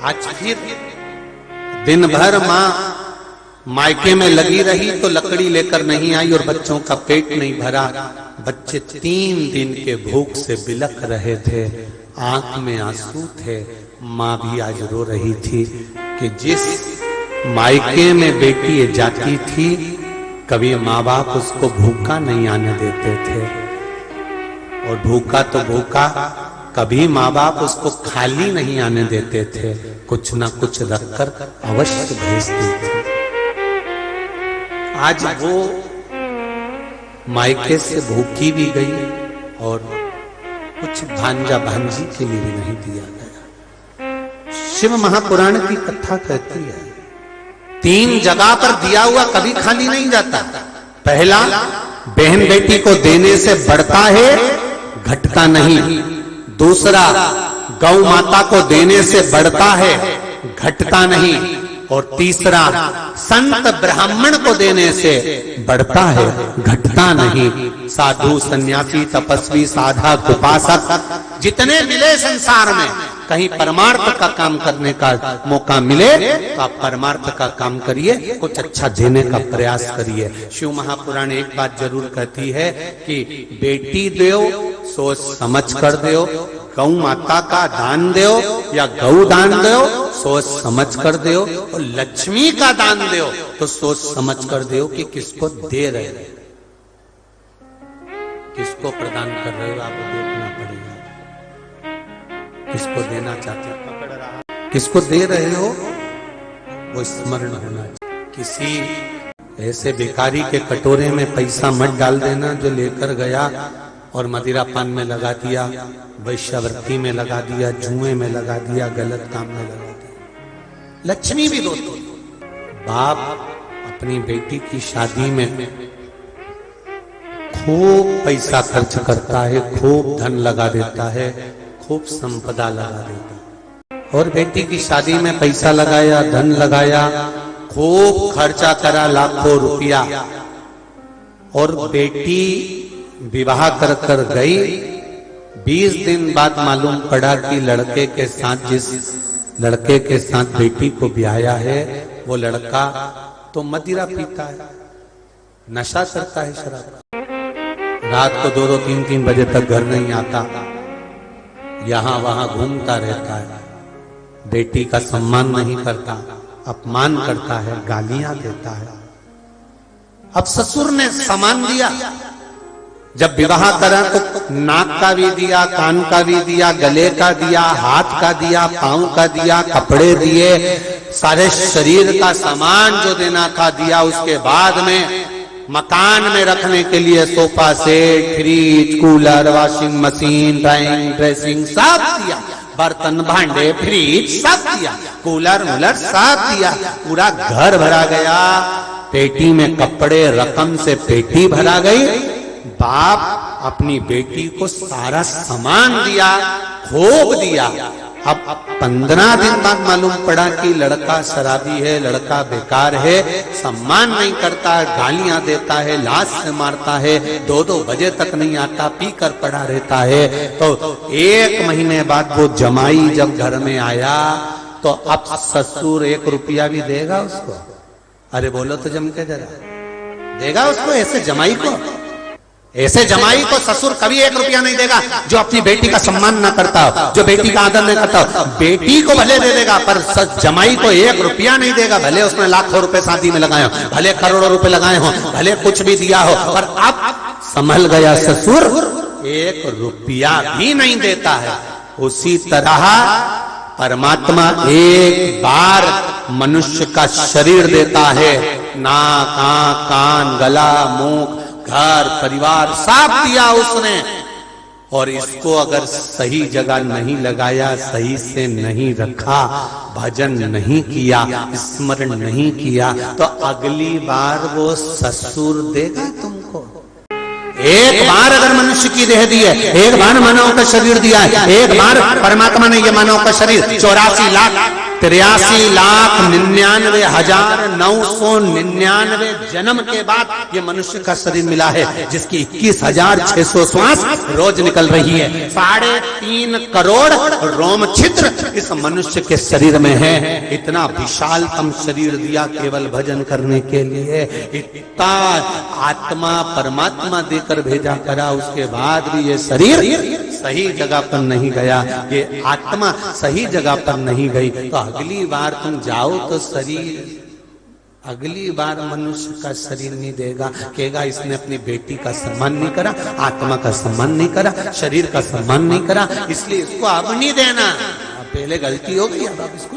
आज फिर दिन भर माँ मायके में लगी रही तो लकड़ी लेकर नहीं आई और बच्चों का पेट नहीं भरा। बच्चे 3 दिन के भूख से बिलख रहे थे, आंख में आंसू थे। माँ भी आज रो रही थी कि जिस मायके में बेटी जाती थी कभी माँ बाप उसको भूखा नहीं आने देते थे, और भूखा तो भूखा, कभी माँ बाप उसको खाली नहीं आने देते थे, कुछ ना कुछ रखकर अवश्य भेजते थे। आज वो मायके से भूखी भी गई और कुछ भांजा भांजी के लिए भी नहीं दिया गया। शिव महापुराण की कथा कहती है 3 जगह पर दिया हुआ कभी खाली नहीं जाता। पहला, बहन बेटी को देने से बढ़ता है, घटता नहीं। दूसरा, गौ माता को देने से बढ़ता है, घटता नहीं। और तीसरा, संत ब्राह्मण को देने से बढ़ता है, घटता नहीं। साधु, सन्यासी, तपस्वी, साधक, उपासक जितने मिले संसार में, कहीं परमार्थ का काम करने का मौका मिले तो आप परमार्थ का काम करिए, कुछ अच्छा देने का प्रयास करिए। शिव महापुराण एक बात जरूर कहती है कि बेटी दो सोच समझ कर दो, गौ माता का दान दो या गौ दान दो सोच समझ कर दो, और लक्ष्मी का दान दो तो सोच समझ कर दो कि किसको दे रहे हो, किसको प्रदान कर रहे हो, आपको देखना पड़ेगा। किसको देना चाहते हो, किसको दे रहे हो, वो स्मरण होना चाहिए। किसी ऐसे भिखारी के कटोरे में पैसा मत डाल देना जो लेकर गया और मदिरा पान में लगा दिया, वैश्यावृत्ति में लगा दिया, जुए में लगा दिया, गलत काम में लगा दिया। लक्ष्मी भी रोती। बाप अपनी बेटी की शादी में खूब पैसा खर्च करता है, खूब धन लगा देता है, खूब संपदा लगा देता है। और बेटी की शादी में पैसा लगाया, धन लगाया, खूब खर्चा करा, लाखों रुपया, और बेटी विवाह कर कर गई। 20 दिन बाद मालूम पड़ा कि लड़के के साथ, जिस लड़के के साथ बेटी को ब्याया है, वो लड़का तो मदिरा पीता है, नशा करता है, शराब। रात को 2-2, 3-3 बजे तक घर नहीं आता, यहां वहां घूमता रहता है, बेटी का सम्मान नहीं करता, अपमान करता है, गालियां देता है। अब ससुर ने सामान दिया, जब विवाह करा तो नाक का भी दिया, कान का भी दिया, गले का दिया, हाथ का दिया, पांव का दिया, कपड़े दिए, सारे शरीर का सामान जो देना था दिया। उसके बाद में मकान में रखने के लिए sofa set, fridge, cooler, washing machine, drawing, dressing सब दिया, बर्तन, भांडे, फ्रिज सब दिया, कूलर वूलर सब दिया, पूरा घर भरा गया। पेटी में कपड़े, रकम से पेटी भरा गई। बाप अपनी बेटी को सारा सामान दिया, खूब दिया। अब 15 दिन बाद मालूम पड़ा कि लड़का शराबी है, लड़का बेकार है, सम्मान नहीं करता है, गालियां देता है, लात से मारता है, 2-2 बजे तक नहीं आता, पी कर पड़ा रहता है। तो 1 महीने बाद वो जमाई जब घर में आया तो अब ससुर 1 रुपया भी देगा उसको? अरे बोलो तो जम के जरा, देगा उसको? ऐसे जमाई को, ऐसे जमाई को ससुर कभी 1 रुपया नहीं देगा जो अपनी बेटी का सम्मान ना करता हो, जो बेटी का आदर नहीं करता हो। बेटी को भले दे देगा पर जमाई को 1 रुपया नहीं देगा, भले उसने लाखों रुपए शादी में लगाए हो, भले करोड़ों रुपए लगाए हो, भले कुछ भी दिया हो, पर अब संभल गया ससुर, 1 रुपया भी नहीं देता है। उसी तरह परमात्मा एक बार मनुष्य का शरीर देता है, नाक, आंख, कान, गला, मुंह, घर, परिवार सब दिया उसने, और इसको अगर सही जगह नहीं लगाया, सही से नहीं रखा, भजन नहीं किया, स्मरण नहीं किया, तो अगली बार वो ससुर देगा तुमको। एक बार अगर मनुष्य की देह दी है, एक बार मानव का शरीर दिया है, एक बार परमात्मा ने ये मानव का शरीर 84 लाख 83,99,999 जन्म के बाद ये मनुष्य का शरीर मिला है, जिसकी 21,600 श्वास रोज निकल रही है। 3.5 करोड़ रोम छिद्र इस मनुष्य के शरीर में है। इतना विशालतम शरीर दिया केवल भजन करने के लिए। इतना आत्मा परमात्मा देकर भेजा करा, उसके बाद भी ये शरीर सही जगह पर नहीं गया, ये आत्मा सही जगह पर नहीं गई। तो अगली बार तुम जाओ तो शरीर, अगली बार मनुष्य का शरीर नहीं देगा, कहेगा इसने अपनी बेटी का सम्मान नहीं करा, आत्मा का सम्मान नहीं करा, शरीर का सम्मान नहीं करा, इसलिए इसको अब नहीं देना। पहले गलती हो गई, अब इसको